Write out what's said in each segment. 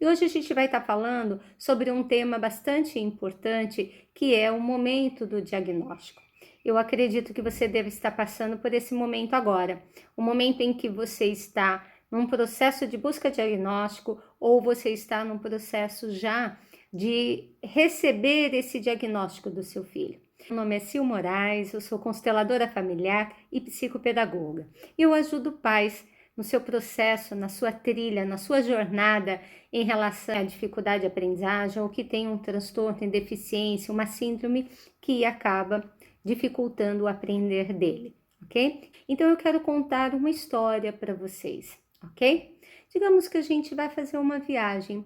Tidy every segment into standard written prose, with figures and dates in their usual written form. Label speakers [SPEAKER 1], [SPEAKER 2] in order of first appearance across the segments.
[SPEAKER 1] E hoje a gente vai estar falando sobre um tema bastante importante, que é o momento do diagnóstico. Eu acredito que você deve estar passando por esse momento agora, o momento em que você está num processo de busca diagnóstico ou você está num processo já de receber esse diagnóstico do seu filho. Meu nome é Sil Moraes, eu sou consteladora familiar e psicopedagoga. Eu ajudo pais no seu processo, na sua trilha, na sua jornada em relação à dificuldade de aprendizagem ou que tem um transtorno, tem deficiência, uma síndrome que acaba dificultando o aprender dele, ok? Então eu quero contar uma história para vocês, ok? Digamos que a gente vai fazer uma viagem,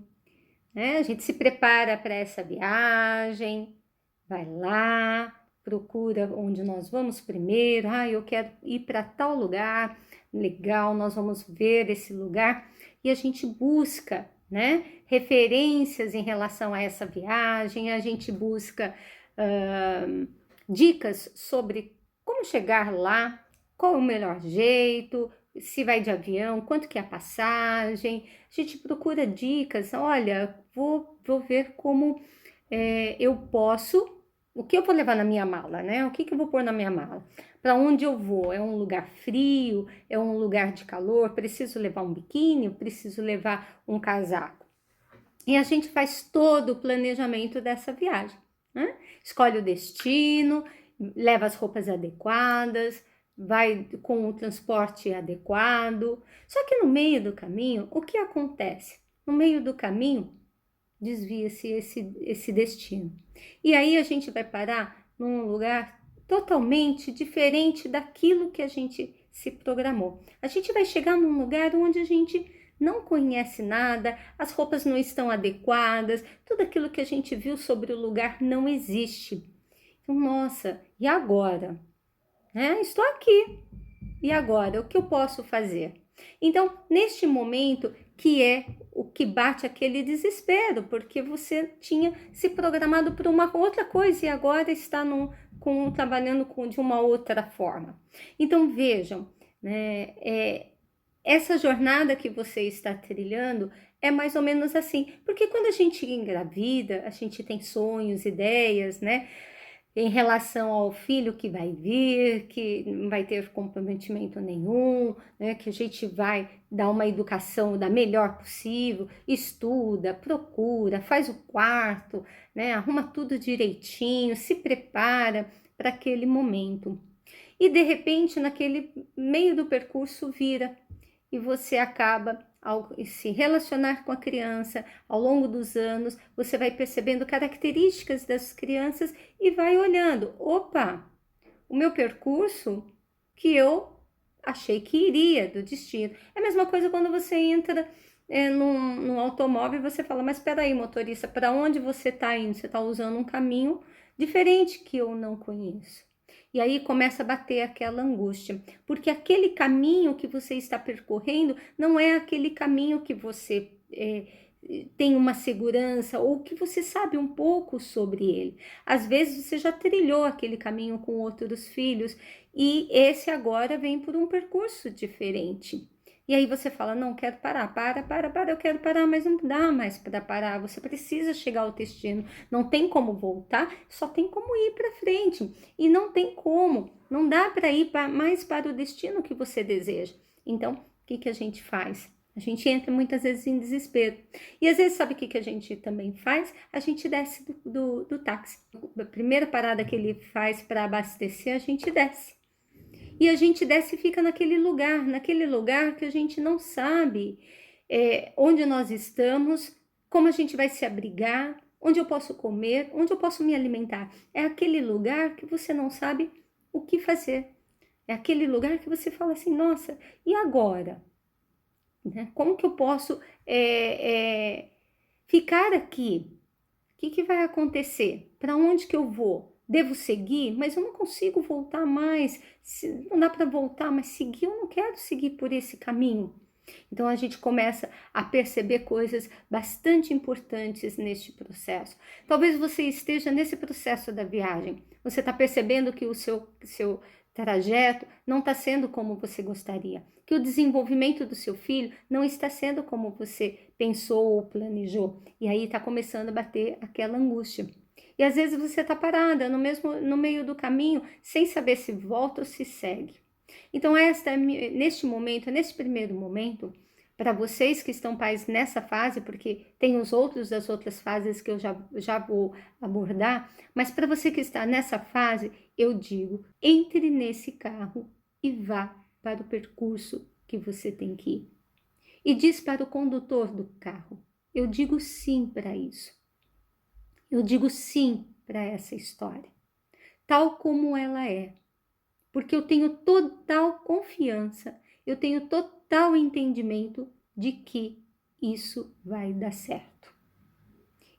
[SPEAKER 1] né? A gente se prepara para essa viagem, vai lá, procura onde nós vamos primeiro. Eu quero ir para tal lugar, legal, nós vamos ver esse lugar e a gente busca, né, referências em relação a essa viagem, a gente busca dicas sobre como chegar lá, qual é o melhor jeito, se vai de avião, quanto que é a passagem. A gente procura dicas, olha, vou ver como eu posso, o que eu vou levar na minha mala, né? O que eu vou pôr na minha mala? Para onde eu vou? É um lugar frio? É um lugar de calor? Preciso levar um biquíni? Preciso levar um casaco? E a gente faz todo o planejamento dessa viagem, né? Escolhe o destino, leva as roupas adequadas, vai com o transporte adequado. Só que no meio do caminho, o que acontece? No meio do caminho, desvia-se esse destino. E aí a gente vai parar num lugar totalmente diferente daquilo que a gente se programou. A gente vai chegar num lugar onde a gente não conhece nada, as roupas não estão adequadas, tudo aquilo que a gente viu sobre o lugar não existe. Então, nossa, e agora? Estou aqui. E agora? O que eu posso fazer? Então, neste momento que é o que bate aquele desespero, porque você tinha se programado por uma outra coisa e agora está trabalhando de uma outra forma. Então, vejam, né, essa jornada que você está trilhando é mais ou menos assim, porque quando a gente engravida, a gente tem sonhos, ideias, né? Em relação ao filho que vai vir, que não vai ter comprometimento nenhum, né? Que a gente vai dar uma educação da melhor possível, estuda, procura, faz o quarto, né? Arruma tudo direitinho, se prepara para aquele momento. E de repente, naquele meio do percurso, vira e você acaba, ao se relacionar com a criança, ao longo dos anos, você vai percebendo características das crianças e vai olhando, opa, o meu percurso que eu achei que iria do destino. É a mesma coisa quando você entra num automóvel e você fala, mas espera aí, motorista, para onde você está indo? Você está usando um caminho diferente que eu não conheço. E aí começa a bater aquela angústia, porque aquele caminho que você está percorrendo não é aquele caminho que você tem uma segurança ou que você sabe um pouco sobre ele. Às vezes você já trilhou aquele caminho com outros filhos e esse agora vem por um percurso diferente. E aí você fala, não, quero parar, para, eu quero parar, mas não dá mais para parar, você precisa chegar ao destino, não tem como voltar, só tem como ir para frente, e não tem como, não dá para ir mais para o destino que você deseja. Então, o que a gente faz? A gente entra muitas vezes em desespero. E às vezes, sabe o que a gente também faz? A gente desce do táxi. A primeira parada que ele faz para abastecer, a gente desce. E a gente desce e fica naquele lugar que a gente não sabe onde nós estamos, como a gente vai se abrigar, onde eu posso comer, onde eu posso me alimentar. É aquele lugar que você não sabe o que fazer. É aquele lugar que você fala assim, nossa, e agora? Né? Como que eu posso ficar aqui? O que vai acontecer? Para onde que eu vou? Devo seguir? Mas eu não consigo voltar mais. Não dá para voltar, mas seguir, eu não quero seguir por esse caminho. Então a gente começa a perceber coisas bastante importantes neste processo. Talvez você esteja nesse processo da viagem. Você está percebendo que o seu trajeto não está sendo como você gostaria, que o desenvolvimento do seu filho não está sendo como você pensou ou planejou. E aí está começando a bater aquela angústia. E às vezes você está parada no meio do caminho, sem saber se volta ou se segue. Então, neste momento, nesse primeiro momento, para vocês que estão pais nessa fase, porque tem os outros das outras fases que eu já vou abordar, mas para você que está nessa fase, eu digo, entre nesse carro e vá para o percurso que você tem que ir. E diz para o condutor do carro, eu digo sim para isso. Eu digo sim para essa história, tal como ela é. Porque eu tenho total confiança, eu tenho total entendimento de que isso vai dar certo.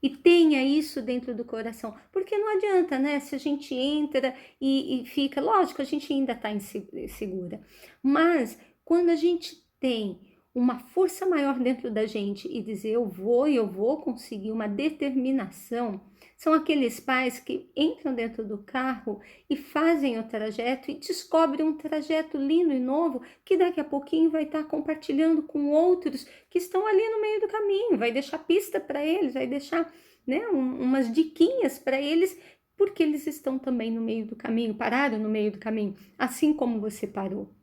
[SPEAKER 1] E tenha isso dentro do coração, porque não adianta, né? Se a gente entra e fica, lógico, a gente ainda está insegura, mas quando a gente tem uma força maior dentro da gente e dizer eu vou conseguir, uma determinação, são aqueles pais que entram dentro do carro e fazem o trajeto e descobrem um trajeto lindo e novo que daqui a pouquinho vai estar compartilhando com outros que estão ali no meio do caminho, vai deixar pista para eles, vai deixar, né, umas diquinhas para eles, porque eles estão também no meio do caminho, pararam no meio do caminho, assim como você parou.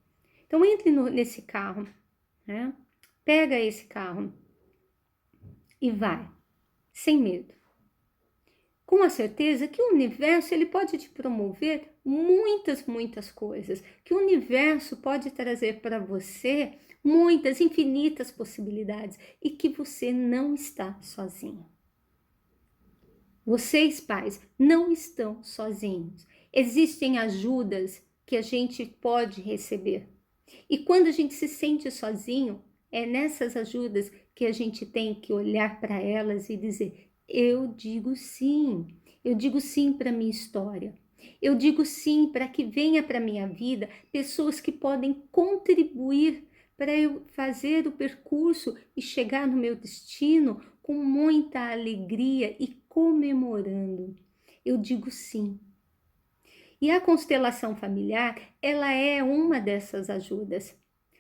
[SPEAKER 1] Então entre nesse carro, né? Pega esse carro e vai, sem medo. Com a certeza que o universo ele pode te promover muitas coisas, que o universo pode trazer para você muitas, infinitas possibilidades e que você não está sozinho. Vocês, pais, não estão sozinhos. Existem ajudas que a gente pode receber. E quando a gente se sente sozinho, é nessas ajudas que a gente tem que olhar para elas e dizer: eu digo sim para minha história. Eu digo sim para que venha para minha vida pessoas que podem contribuir para eu fazer o percurso e chegar no meu destino com muita alegria e comemorando. Eu digo sim. E a constelação familiar, ela é uma dessas ajudas.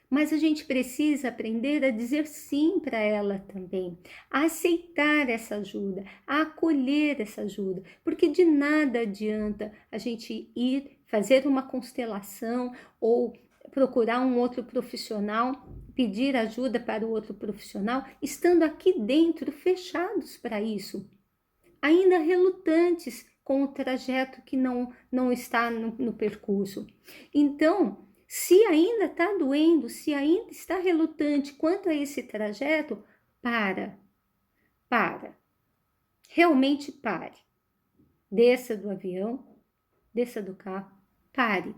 [SPEAKER 1] Mas a gente precisa aprender a dizer sim para ela também, a aceitar essa ajuda, a acolher essa ajuda, porque de nada adianta a gente ir fazer uma constelação ou procurar um outro profissional, pedir ajuda para o outro profissional, estando aqui dentro fechados para isso, ainda relutantes com o trajeto que não está no percurso. Então, se ainda está doendo, se ainda está relutante quanto a esse trajeto, para. Realmente pare. Desça do avião, desça do carro, pare.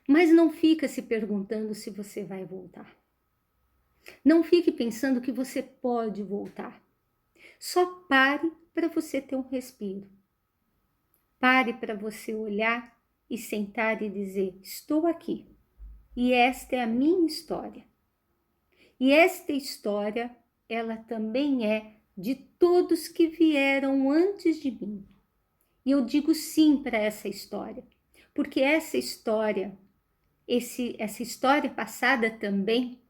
[SPEAKER 1] Mas não fica se perguntando se você vai voltar. Não fique pensando que você pode voltar. Só pare para você ter um respiro. Pare para você olhar e sentar e dizer: estou aqui. E esta é a minha história. E esta história, ela também é de todos que vieram antes de mim. E eu digo sim para essa história, porque essa história passada também,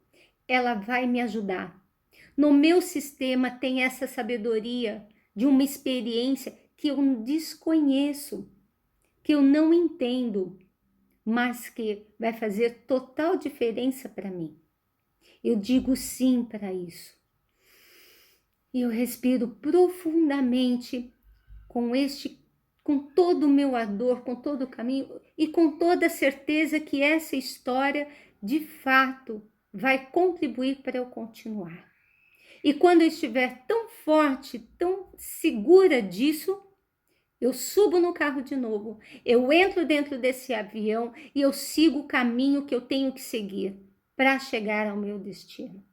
[SPEAKER 1] ela vai me ajudar. No meu sistema tem essa sabedoria de uma experiência que eu desconheço, que eu não entendo, mas que vai fazer total diferença para mim. Eu digo sim para isso. E eu respiro profundamente com todo o meu ardor, com todo o caminho e com toda a certeza que essa história, de fato, vai contribuir para eu continuar. E quando eu estiver tão forte, tão segura disso, eu subo no carro de novo, eu entro dentro desse avião e eu sigo o caminho que eu tenho que seguir para chegar ao meu destino.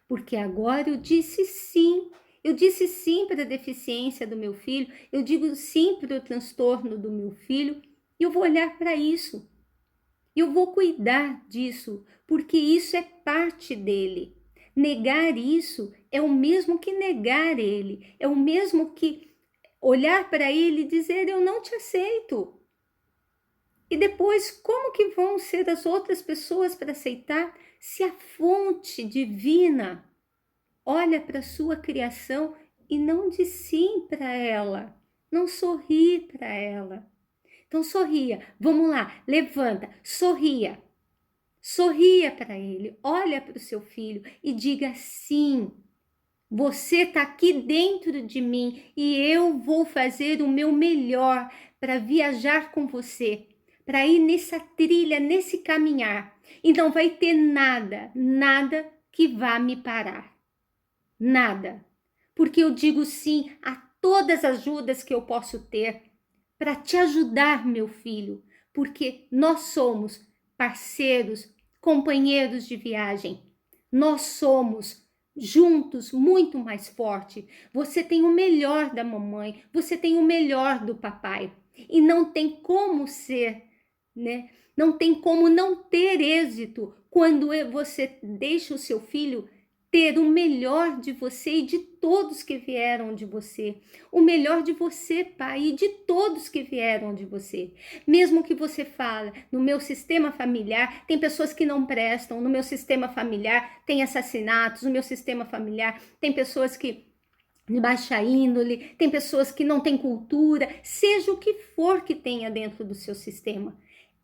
[SPEAKER 1] Porque agora eu disse sim para a deficiência do meu filho, eu digo sim para o transtorno do meu filho, e eu vou olhar para isso. Eu vou cuidar disso, porque isso é parte dele. Negar isso é o mesmo que negar ele, é o mesmo que olhar para ele e dizer: eu não te aceito. E depois, como que vão ser as outras pessoas para aceitar se a fonte divina olha para a sua criação e não diz sim para ela, não sorri para ela? Então sorria, vamos lá, levanta, sorria. Sorria para ele, olha para o seu filho e diga sim. Você está aqui dentro de mim e eu vou fazer o meu melhor para viajar com você, para ir nessa trilha, nesse caminhar. E não vai ter nada, nada que vá me parar. Nada. Porque eu digo sim a todas as ajudas que eu posso ter para te ajudar, meu filho, porque nós somos parceiros, companheiros de viagem. Nós somos juntos muito mais forte. Você tem o melhor da mamãe, você tem o melhor do papai. E não tem como ser, né? Não tem como não ter êxito quando você deixa o seu filho ter o melhor de você e de todos que vieram de você. O melhor de você, pai, e de todos que vieram de você. Mesmo que você fale, no meu sistema familiar tem pessoas que não prestam, no meu sistema familiar tem assassinatos, no meu sistema familiar tem pessoas que de baixa índole, tem pessoas que não têm cultura, seja o que for que tenha dentro do seu sistema.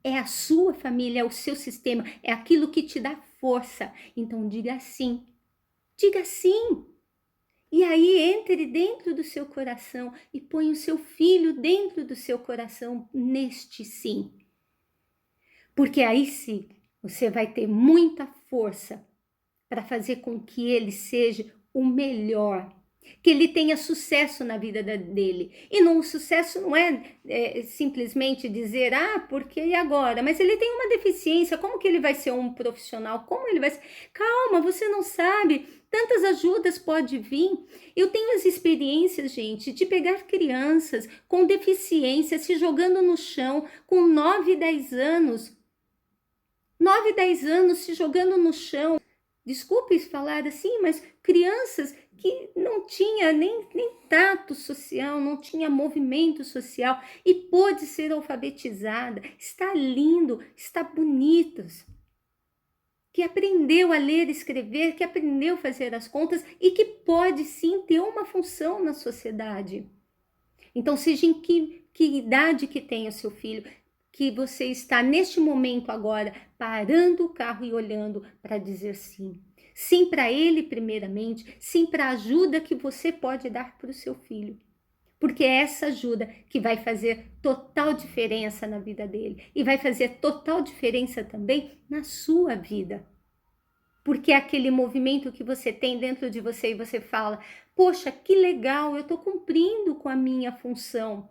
[SPEAKER 1] É a sua família, é o seu sistema, é aquilo que te dá força. Então diga sim. Diga sim. E aí entre dentro do seu coração e põe o seu filho dentro do seu coração neste sim. Porque aí sim, você vai ter muita força para fazer com que ele seja o melhor, que ele tenha sucesso na vida dele. E não, o sucesso não é simplesmente dizer, porque e agora? Mas ele tem uma deficiência, como que ele vai ser um profissional? Como ele vai ser? Calma, você não sabe. Tantas ajudas pode vir. Eu tenho as experiências, gente, de pegar crianças com deficiência se jogando no chão com 9, 10 anos. 9, 10 anos se jogando no chão. Desculpe falar assim, mas crianças que não tinha nem tato social, não tinha movimento social e pôde ser alfabetizada, está lindo, está bonitos, que aprendeu a ler e escrever, que aprendeu a fazer as contas e que pode sim ter uma função na sociedade. Então, seja em que idade que tenha o seu filho, que você está neste momento agora parando o carro e olhando para dizer sim. Sim para ele primeiramente, sim para a ajuda que você pode dar para o seu filho. Porque é essa ajuda que vai fazer total diferença na vida dele e vai fazer total diferença também na sua vida. Porque é aquele movimento que você tem dentro de você e você fala, poxa, que legal, eu estou cumprindo com a minha função.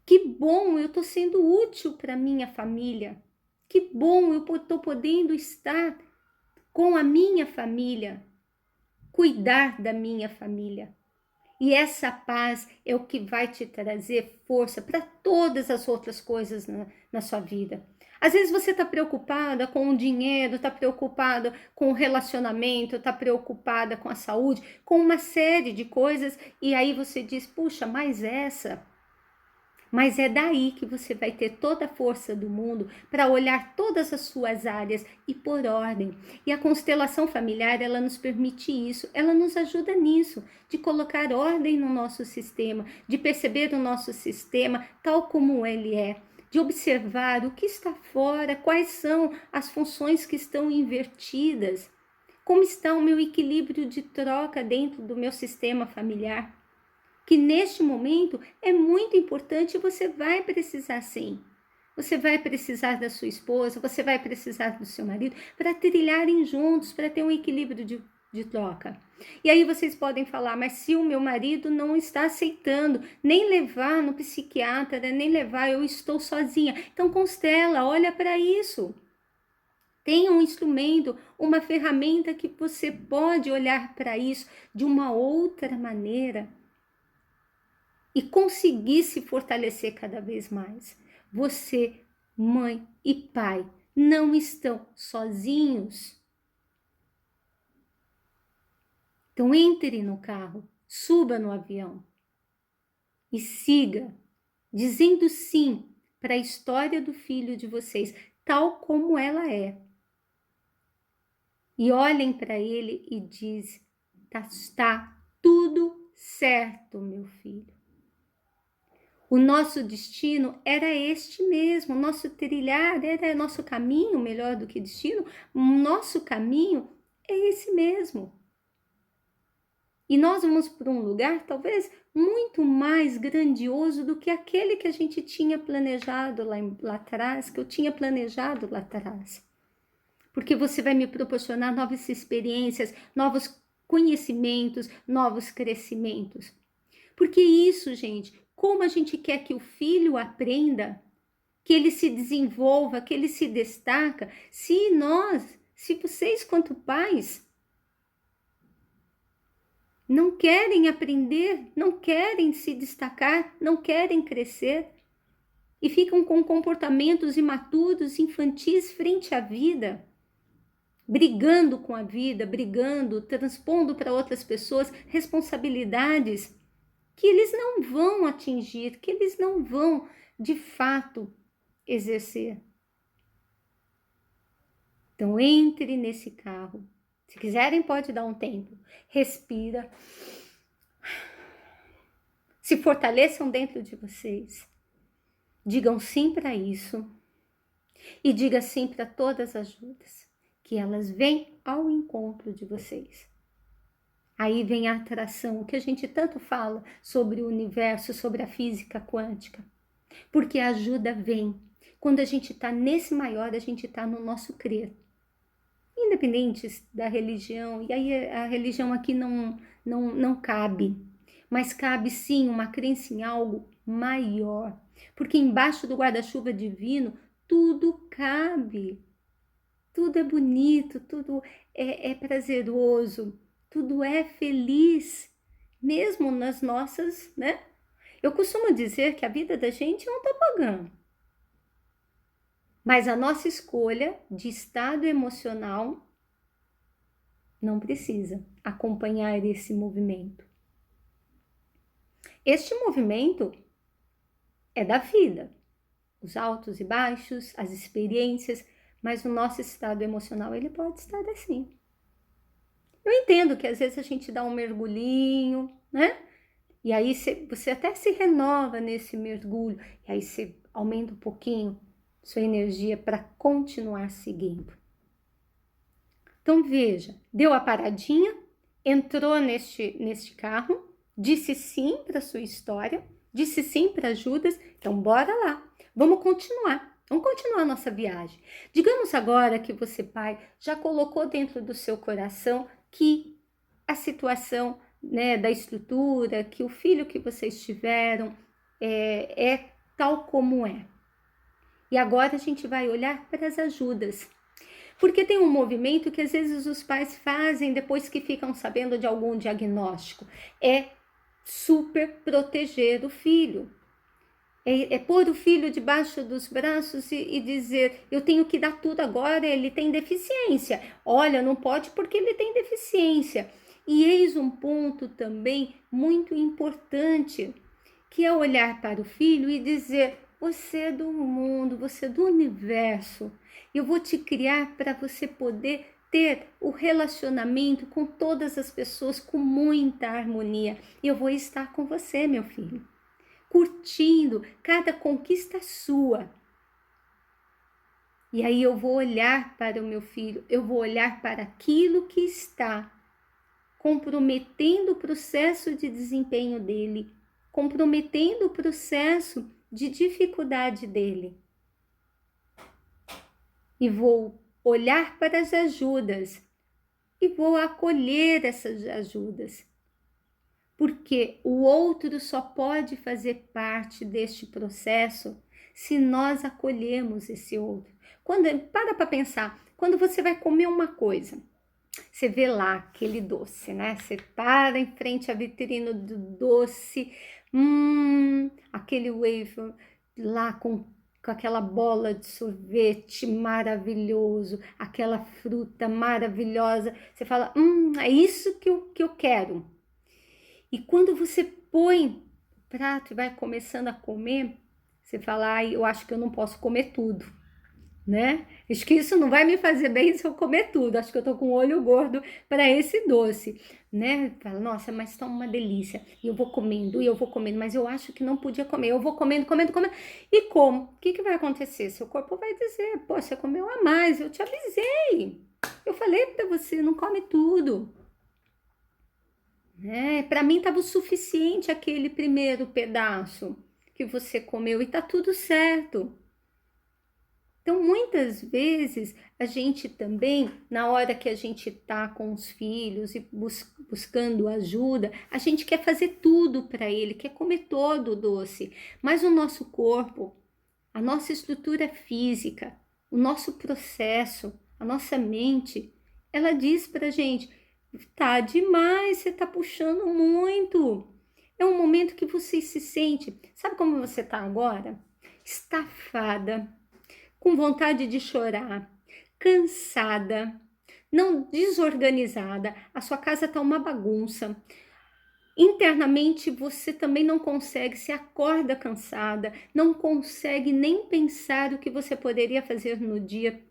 [SPEAKER 1] Que bom, eu estou sendo útil para minha família. Que bom, eu estou podendo estar com a minha família, cuidar da minha família. E essa paz é o que vai te trazer força para todas as outras coisas na sua vida. Às vezes você está preocupada com o dinheiro, está preocupada com o relacionamento, está preocupada com a saúde, com uma série de coisas, e aí você diz, puxa, mas essa... Mas é daí que você vai ter toda a força do mundo para olhar todas as suas áreas e pôr ordem. E a constelação familiar, ela nos permite isso, ela nos ajuda nisso, de colocar ordem no nosso sistema, de perceber o nosso sistema tal como ele é, de observar o que está fora, quais são as funções que estão invertidas, como está o meu equilíbrio de troca dentro do meu sistema familiar. Que neste momento é muito importante, você vai precisar sim. Você vai precisar da sua esposa, você vai precisar do seu marido para trilharem juntos, para ter um equilíbrio de troca. E aí vocês podem falar, mas se o meu marido não está aceitando nem levar no psiquiatra, nem levar, eu estou sozinha. Então constela, olha para isso. Tem um instrumento, uma ferramenta que você pode olhar para isso de uma outra maneira e conseguir se fortalecer cada vez mais. Você, mãe e pai, não estão sozinhos. Então entre no carro, suba no avião e siga, dizendo sim para a história do filho de vocês, tal como ela é. E olhem para ele e diz: está tudo certo, meu filho. O nosso destino era este mesmo, o nosso trilhar era nosso caminho, melhor do que destino, o nosso caminho é esse mesmo. E nós vamos para um lugar talvez muito mais grandioso do que aquele que a gente tinha planejado lá atrás, que eu tinha planejado lá atrás. Porque você vai me proporcionar novas experiências, novos conhecimentos, novos crescimentos. Porque isso, gente, como a gente quer que o filho aprenda, que ele se desenvolva, que ele se destaca, se vocês quanto pais não querem aprender, não querem se destacar, não querem crescer e ficam com comportamentos imaturos, infantis frente à vida, brigando com a vida, brigando, transpondo para outras pessoas responsabilidades que eles não vão atingir, que eles não vão de fato exercer. Então entre nesse carro. Se quiserem, pode dar um tempo. Respira. Se fortaleçam dentro de vocês. Digam sim para isso. E diga sim para todas as ajudas. Que elas vêm ao encontro de vocês. Aí vem a atração, que a gente tanto fala sobre o universo, sobre a física quântica. Porque a ajuda vem. Quando a gente está nesse maior, a gente está no nosso crer. Independentes da religião, e aí a religião aqui não cabe, mas cabe sim uma crença em algo maior, porque embaixo do guarda-chuva divino tudo cabe, tudo é bonito, tudo é prazeroso, tudo é feliz, mesmo nas nossas, né? Eu costumo dizer que a vida da gente é um tobogã. Mas a nossa escolha de estado emocional não precisa acompanhar esse movimento. Este movimento é da vida, os altos e baixos, as experiências, mas o nosso estado emocional ele pode estar assim. Eu entendo que às vezes a gente dá um mergulhinho, né? E aí você até se renova nesse mergulho, e aí você aumenta um pouquinho sua energia para continuar seguindo. Então veja, deu a paradinha, entrou neste carro, disse sim para sua história, disse sim para Judas, então bora lá, vamos continuar a nossa viagem. Digamos agora que você, pai, já colocou dentro do seu coração que a situação, né, da estrutura, que o filho que vocês tiveram é tal como é. E agora a gente vai olhar para as ajudas. Porque tem um movimento que às vezes os pais fazem depois que ficam sabendo de algum diagnóstico. É super proteger o filho. É pôr o filho debaixo dos braços e dizer, eu tenho que dar tudo agora, ele tem deficiência. Olha, não pode porque ele tem deficiência. E eis um ponto também muito importante, que é olhar para o filho e dizer, você é do mundo, você é do universo. Eu vou te criar para você poder ter o relacionamento com todas as pessoas com muita harmonia. E eu vou estar com você, meu filho, curtindo cada conquista sua. E aí eu vou olhar para o meu filho, eu vou olhar para aquilo que está comprometendo o processo de desempenho dele, comprometendo o processo de dificuldade dele. E vou olhar para as ajudas e vou acolher essas ajudas. Porque o outro só pode fazer parte deste processo se nós acolhemos esse outro. Para pensar, quando você vai comer uma coisa, você vê lá aquele doce, né? Você para em frente à vitrine do doce, aquele wafer lá com aquela bola de sorvete maravilhoso, aquela fruta maravilhosa. Você fala, é isso que eu quero. E quando você põe o prato e vai começando a comer, Você fala, ai, eu acho que eu não posso comer tudo, né? Acho que isso não vai me fazer bem se eu comer tudo. Acho que eu tô com o olho gordo para esse doce, né? Fala, nossa, mas tá uma delícia. E eu vou comendo, mas eu acho que não podia comer. Eu vou comendo, comendo, comendo. E como? O que que vai acontecer? Seu corpo vai dizer, pô, você comeu a mais, eu te avisei. Eu falei para você, não come tudo. Para mim estava o suficiente aquele primeiro pedaço que você comeu e tá tudo certo. Então, muitas vezes, a gente também, na hora que a gente tá com os filhos e buscando ajuda, a gente quer fazer tudo para ele, quer comer todo o doce, mas o nosso corpo, a nossa estrutura física, o nosso processo, a nossa mente, ela diz pra gente, tá demais, você tá puxando muito. É um momento que você se sente, sabe como você tá agora? Estafada, com vontade de chorar, cansada, não desorganizada, a sua casa tá uma bagunça. Internamente você também não consegue, se acorda cansada, não consegue nem pensar o que você poderia fazer no dia.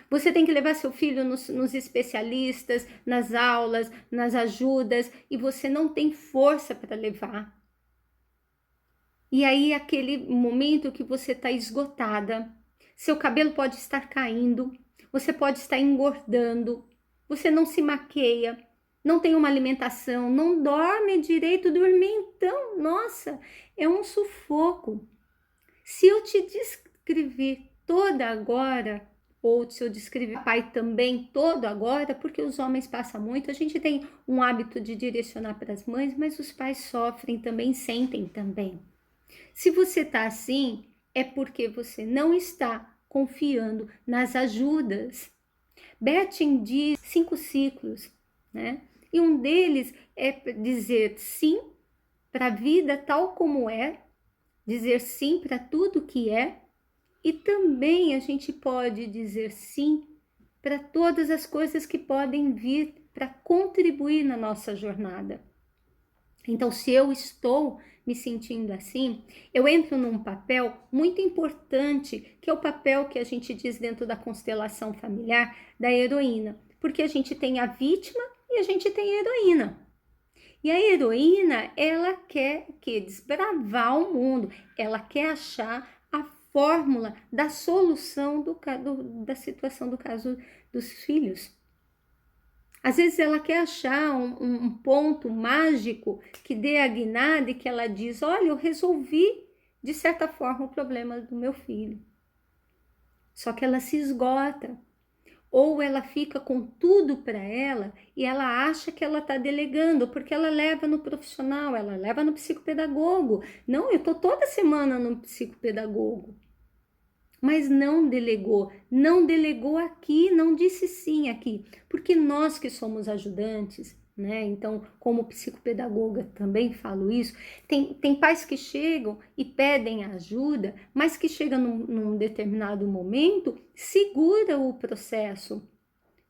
[SPEAKER 1] Você tem que levar seu filho nos especialistas, nas aulas, nas ajudas, e você não tem força para levar. E aí, aquele momento que você está esgotada, seu cabelo pode estar caindo, você pode estar engordando, você não se maqueia, não tem uma alimentação, não dorme direito, dormir então, nossa, é um sufoco. Se eu te descrever toda agora, ou se eu descrever pai também todo agora, porque os homens passam muito, a gente tem um hábito de direcionar para as mães, mas os pais sofrem também, sentem também. Se você está assim, é porque você não está confiando nas ajudas. Betting diz 5 ciclos, né? E um deles é dizer sim para a vida tal como é, dizer sim para tudo que é, e também a gente pode dizer sim para todas as coisas que podem vir para contribuir na nossa jornada. Então, se eu estou me sentindo assim, eu entro num papel muito importante, que é o papel que a gente diz dentro da constelação familiar da heroína, porque a gente tem a vítima e a gente tem a heroína. E a heroína, ela quer que desbravar o mundo, ela quer achar a fórmula da solução da situação do caso dos filhos. Às vezes ela quer achar um ponto mágico que dê a guinada e que ela diz, olha, eu resolvi de certa forma o problema do meu filho. Só que ela se esgota. Ou ela fica com tudo para ela e ela acha que ela está delegando, porque ela leva no profissional, ela leva no psicopedagogo. Não, eu estou toda semana no psicopedagogo. Mas não delegou aqui, não disse sim aqui, porque nós que somos ajudantes, né? Então, como psicopedagoga também falo isso, tem pais que chegam e pedem ajuda, mas que chega num determinado momento, segura o processo.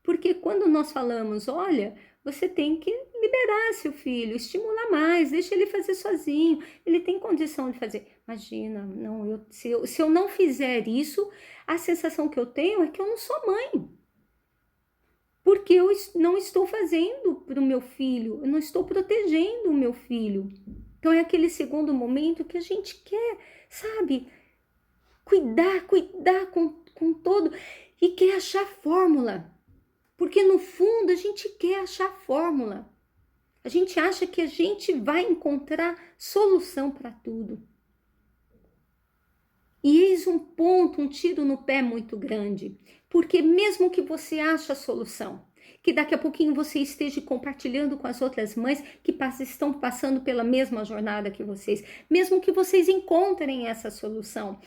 [SPEAKER 1] Porque quando nós falamos, olha, você tem que liberar seu filho, estimular mais, deixa ele fazer sozinho, ele tem condição de fazer. Imagina, não, se eu não fizer isso, a sensação que eu tenho é que eu não sou mãe. Porque eu não estou fazendo para o meu filho, eu não estou protegendo o meu filho. Então é aquele segundo momento que a gente quer, sabe, cuidar com todo e quer achar fórmula. Porque no fundo a gente quer achar fórmula. A gente acha que a gente vai encontrar solução para tudo. E eis um ponto, um tiro no pé muito grande. Porque mesmo que você ache a solução, que daqui a pouquinho você esteja compartilhando com as outras mães que estão passando pela mesma jornada que vocês, mesmo que vocês encontrem essa solução,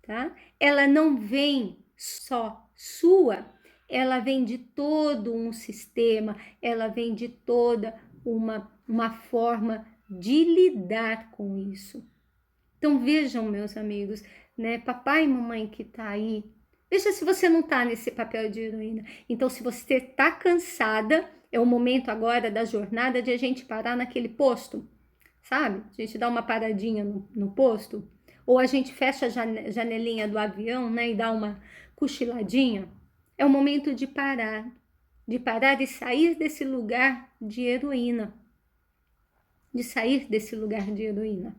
[SPEAKER 1] tá? Ela não vem só sua, ela vem de todo um sistema, ela vem de toda uma forma de lidar com isso. Então vejam, meus amigos, né? Papai e mamãe que tá aí, veja se você não tá nesse papel de heroína. Então, se você tá cansada, é o momento agora da jornada de a gente parar naquele posto. sabe? A gente dá uma paradinha no posto, ou a gente fecha a janelinha do avião, né, e dá uma cochiladinha. É o momento de parar e sair desse lugar de heroína, de sair desse lugar de heroína,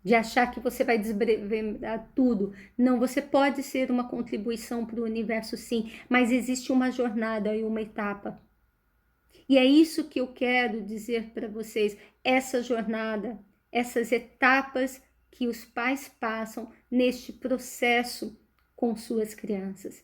[SPEAKER 1] de achar que você vai desbravar tudo. Não, você pode ser uma contribuição para o universo, sim, mas existe uma jornada e uma etapa. E é isso que eu quero dizer para vocês, essa jornada, essas etapas que os pais passam neste processo com suas crianças.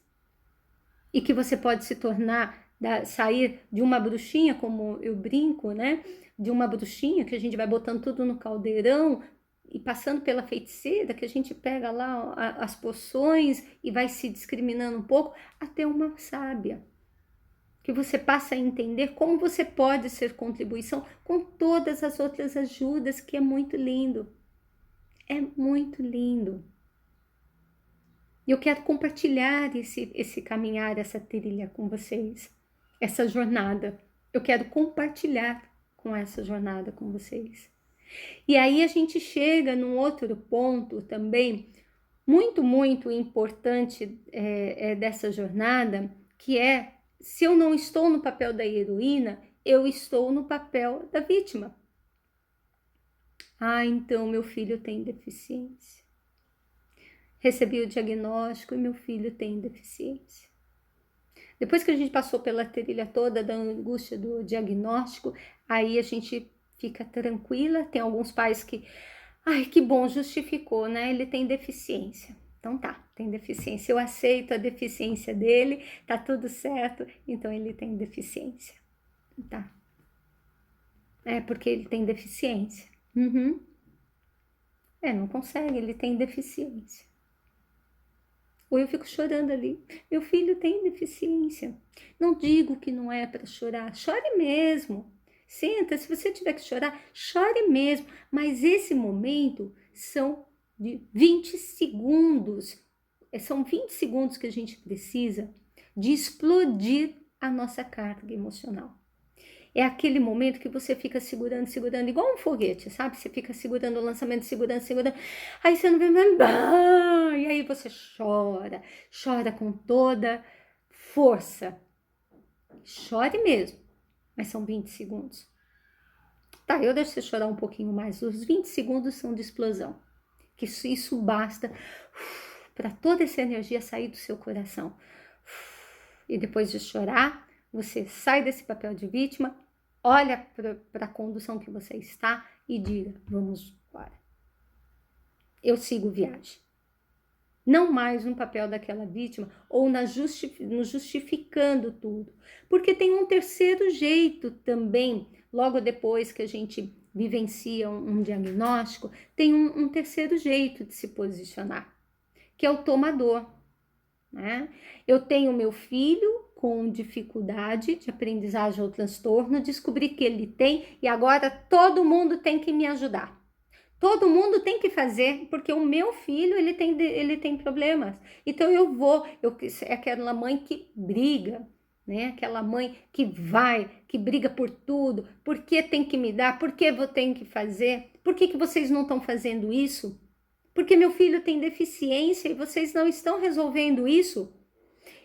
[SPEAKER 1] E que você pode se tornar, sair de uma bruxinha, como eu brinco, né? De uma bruxinha que a gente vai botando tudo no caldeirão e passando pela feiticeira, que a gente pega lá as poções e vai se discriminando um pouco, até uma sábia. Que você passa a entender como você pode ser contribuição com todas as outras ajudas, que é muito lindo. É muito lindo. E eu quero compartilhar esse caminhar, essa trilha com vocês, essa jornada. Eu quero compartilhar com essa jornada com vocês. E aí a gente chega num outro ponto também, muito, muito importante dessa jornada, que é, se eu não estou no papel da heroína, eu estou no papel da vítima. Ah, então meu filho tem deficiência. Recebi o diagnóstico e meu filho tem deficiência. Depois que a gente passou pela trilha toda da angústia do diagnóstico, aí a gente fica tranquila. Tem alguns pais que, ai, que bom, justificou, né? Ele tem deficiência. Então tá, tem deficiência. Eu aceito a deficiência dele, tá tudo certo, então ele tem deficiência. Tá. É porque ele tem deficiência. Uhum. Não consegue, ele tem deficiência. Ou eu fico chorando ali. Meu filho tem deficiência. Não digo que não é para chorar. Chore mesmo. Senta, se você tiver que chorar, chore mesmo. Mas esse momento são de 20 segundos. São 20 segundos que a gente precisa de explodir a nossa carga emocional. É aquele momento que você fica segurando, igual um foguete, sabe? Você fica segurando o lançamento, segurando. Aí você não vê mais. E aí você chora com toda força. Chore mesmo, mas são 20 segundos. Tá, eu deixo você chorar um pouquinho mais. Os 20 segundos são de explosão. Que isso basta para toda essa energia sair do seu coração. E depois de chorar, você sai desse papel de vítima, olha para a condução que você está e diga, vamos embora. Eu sigo viagem. Não mais no papel daquela vítima ou no justificando tudo. Porque tem um terceiro jeito também, logo depois que a gente vivencia um diagnóstico, tem um terceiro jeito de se posicionar, que é o tomador. Né? Eu tenho meu filho com dificuldade de aprendizagem ou transtorno, descobri que ele tem e agora todo mundo tem que me ajudar. Todo mundo tem que fazer, porque o meu filho, ele tem problemas. Então é aquela mãe que briga, né? Aquela mãe que briga por tudo. Por que tem que me dar? Por que eu tenho que fazer? Por que vocês não estão fazendo isso? Porque meu filho tem deficiência e vocês não estão resolvendo isso?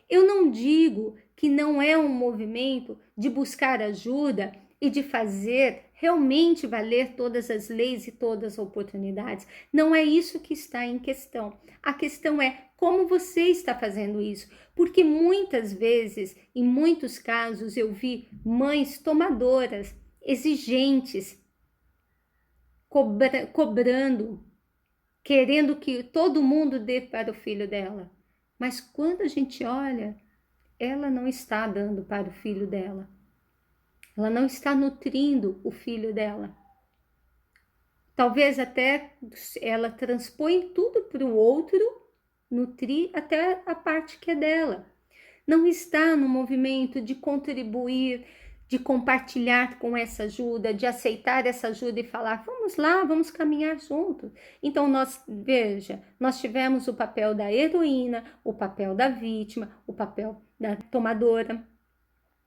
[SPEAKER 1] Eu não digo que não é um movimento de buscar ajuda e de fazer realmente valer todas as leis e todas as oportunidades. Não é isso que está em questão. A questão é como você está fazendo isso. Porque muitas vezes, em muitos casos, eu vi mães tomadoras, exigentes, cobrando, querendo que todo mundo dê para o filho dela. Mas quando a gente olha, ela não está dando para o filho dela. Ela não está nutrindo o filho dela. Talvez até ela transpõe tudo para o outro, nutrir até a parte que é dela. Não está no movimento de contribuir, de compartilhar com essa ajuda, de aceitar essa ajuda e falar, vamos lá, vamos caminhar juntos. Então, nós tivemos o papel da heroína, o papel da vítima, o papel da tomadora.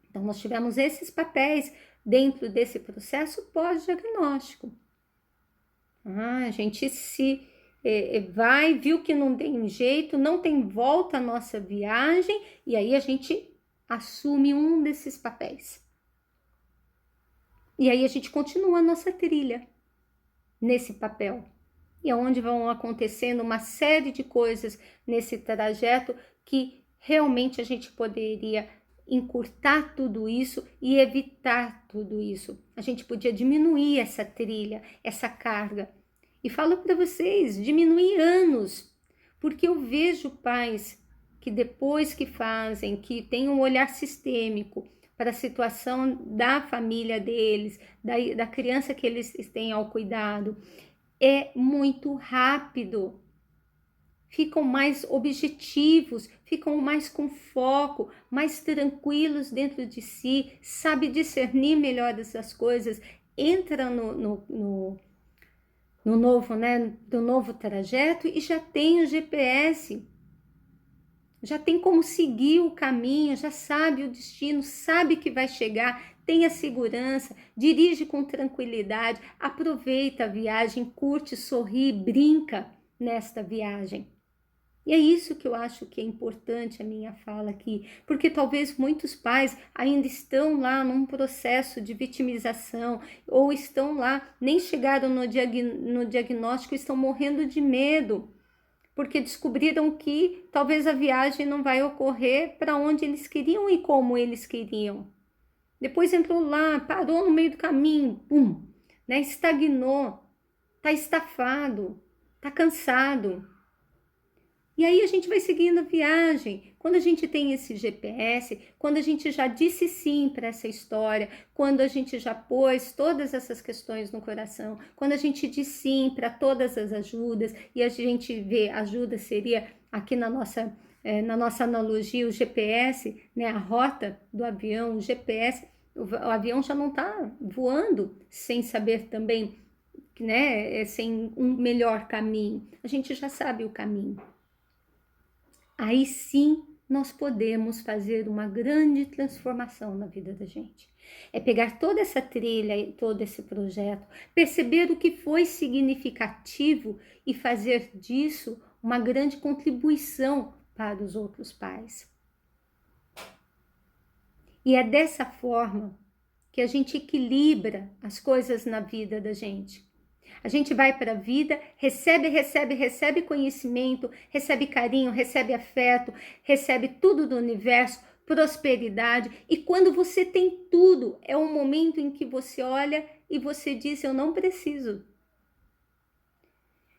[SPEAKER 1] Então, nós tivemos esses papéis dentro desse processo pós-diagnóstico. A gente se vai, viu que não tem jeito, não tem volta a nossa viagem, e aí a gente assume um desses papéis. E aí a gente continua a nossa trilha nesse papel. E onde vão acontecendo uma série de coisas nesse trajeto que realmente a gente poderia encurtar tudo isso e evitar tudo isso. A gente podia diminuir essa trilha, essa carga. E falo para vocês, diminuir anos, porque eu vejo pais que depois que fazem, que têm um olhar sistêmico para a situação da família deles, da criança que eles têm ao cuidado, é muito rápido. Ficam mais objetivos, ficam mais com foco, mais tranquilos dentro de si, sabe discernir melhor essas coisas, entra no novo, né, do novo trajeto e já tem o GPS, já tem como seguir o caminho, já sabe o destino, sabe que vai chegar, tem a segurança, dirige com tranquilidade, aproveita a viagem, curte, sorri, brinca nesta viagem. E é isso que eu acho que é importante a minha fala aqui, porque talvez muitos pais ainda estão lá num processo de vitimização, ou estão lá, nem chegaram no diagnóstico, estão morrendo de medo, porque descobriram que talvez a viagem não vai ocorrer para onde eles queriam e como eles queriam. Depois entrou lá, parou no meio do caminho, pum, né? Estagnou, tá estafado, tá cansado. E aí a gente vai seguindo a viagem. Quando a gente tem esse GPS, quando a gente já disse sim para essa história, quando a gente já pôs todas essas questões no coração, quando a gente diz sim para todas as ajudas, e a gente vê ajuda seria aqui na nossa analogia o GPS, né, a rota do avião, o GPS, o avião já não está voando sem saber também, né, sem um melhor caminho. A gente já sabe o caminho. Aí sim nós podemos fazer uma grande transformação na vida da gente. É pegar toda essa trilha e todo esse projeto, perceber o que foi significativo e fazer disso uma grande contribuição para os outros pais. E é dessa forma que a gente equilibra as coisas na vida da gente. A gente vai para a vida, recebe conhecimento, recebe carinho, recebe afeto, recebe tudo do universo, prosperidade. E quando você tem tudo, é um momento em que você olha e você diz: eu não preciso.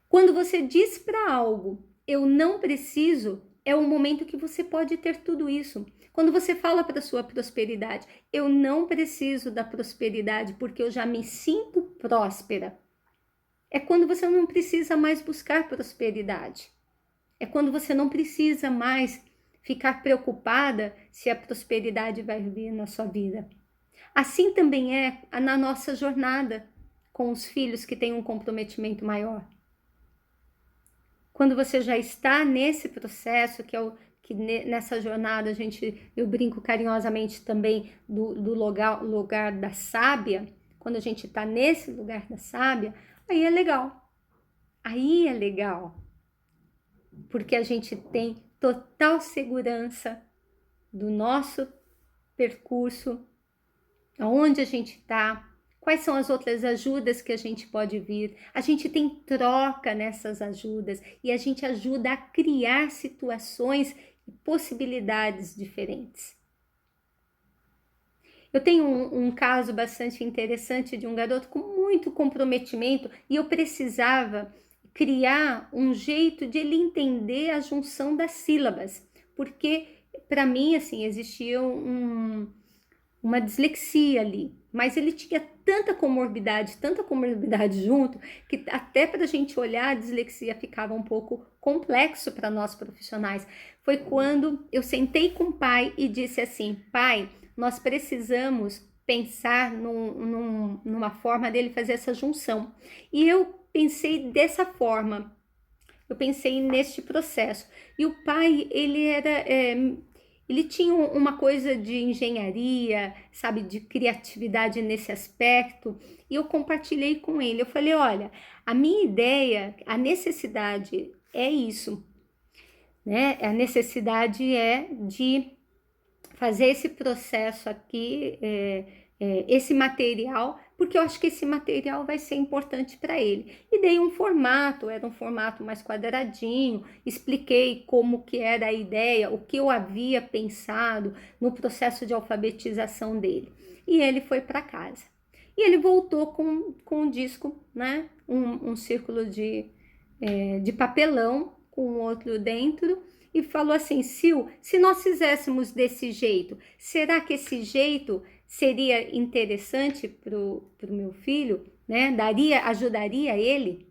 [SPEAKER 1] Quando você diz para algo, eu não preciso, é o momento que você pode ter tudo isso. Quando você fala para sua prosperidade, eu não preciso da prosperidade porque eu já me sinto próspera. É quando você não precisa mais buscar prosperidade. É quando você não precisa mais ficar preocupada se a prosperidade vai vir na sua vida. Assim também é na nossa jornada com os filhos que têm um comprometimento maior. Quando você já está nesse processo, que nessa jornada eu brinco carinhosamente também do lugar da sábia, quando a gente está nesse lugar da sábia, aí é legal. Aí é legal. Porque a gente tem total segurança do nosso percurso, aonde a gente está, quais são as outras ajudas que a gente pode vir. A gente tem troca nessas ajudas e a gente ajuda a criar situações e possibilidades diferentes. Eu tenho um caso bastante interessante de um garoto com muito comprometimento e eu precisava criar um jeito de ele entender a junção das sílabas, porque para mim assim existia uma dislexia ali, mas ele tinha tanta comorbidade junto, que até para a gente olhar a dislexia ficava um pouco complexo para nós profissionais. Foi quando eu sentei com o pai e disse assim: pai, nós precisamos pensar numa forma dele fazer essa junção. E eu pensei dessa forma, eu pensei neste processo. E o pai, ele era ele tinha uma coisa de engenharia, sabe, de criatividade nesse aspecto, e eu compartilhei com ele. Eu falei, olha, a minha ideia, a necessidade é isso, né? A necessidade é de fazer esse processo aqui, esse material, porque eu acho que esse material vai ser importante para ele. E dei um formato, era um formato mais quadradinho, expliquei como que era a ideia, o que eu havia pensado no processo de alfabetização dele. E ele foi para casa. E ele voltou com um disco, né? Um círculo de papelão com outro dentro, e falou assim, Sil, se nós fizéssemos desse jeito, será que esse jeito seria interessante pro meu filho, né? Ajudaria ele?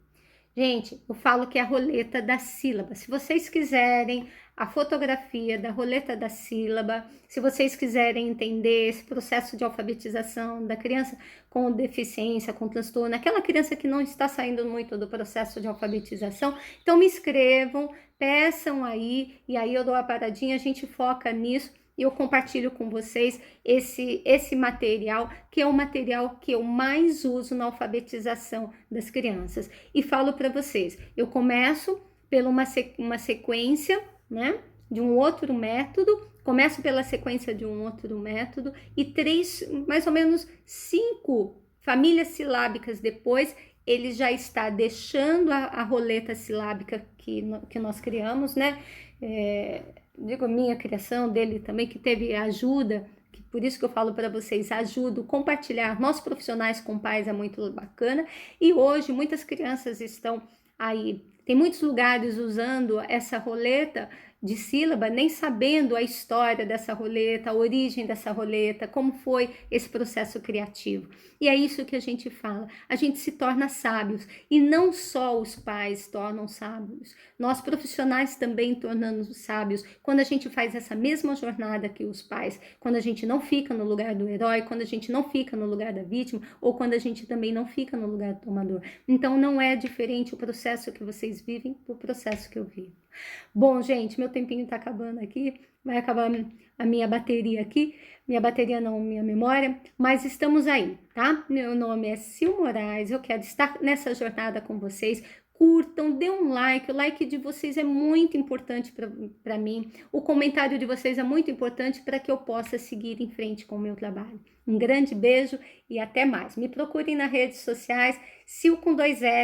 [SPEAKER 1] Gente, eu falo que é a roleta da sílaba. Se vocês quiserem a fotografia da roleta da sílaba, se vocês quiserem entender esse processo de alfabetização da criança com deficiência, com transtorno, aquela criança que não está saindo muito do processo de alfabetização, então me escrevam, peçam aí, e aí eu dou a paradinha, a gente foca nisso, e eu compartilho com vocês esse material, que é o material que eu mais uso na alfabetização das crianças. E falo para vocês, eu começo pela uma sequência, né, de um outro método, começo pela sequência de um outro método, e mais ou menos 5 famílias silábicas depois, ele já está deixando a roleta silábica que nós criamos, né? Digo, minha criação, dele também, que teve ajuda, que por isso que eu falo para vocês, ajudo, compartilhar, nós profissionais com pais é muito bacana, e hoje muitas crianças estão aí, tem muitos lugares usando essa roleta de sílaba, nem sabendo a história dessa roleta, a origem dessa roleta, como foi esse processo criativo. E é isso que a gente fala, a gente se torna sábios, e não só os pais tornam sábios, nós profissionais também tornamos sábios, quando a gente faz essa mesma jornada que os pais, quando a gente não fica no lugar do herói, quando a gente não fica no lugar da vítima, ou quando a gente também não fica no lugar do tomador. Então não é diferente o processo que vocês vivem do processo que eu vivo. Bom, gente, meu tempinho tá acabando aqui, vai acabar a minha bateria aqui, minha bateria não, minha memória, mas estamos aí, tá? Meu nome é Sil Moraes, eu quero estar nessa jornada com vocês. Curtam, dê um like, o like de vocês é muito importante para mim, o comentário de vocês é muito importante para que eu possa seguir em frente com o meu trabalho. Um grande beijo e até mais. Me procurem nas redes sociais, Sil com 2 L.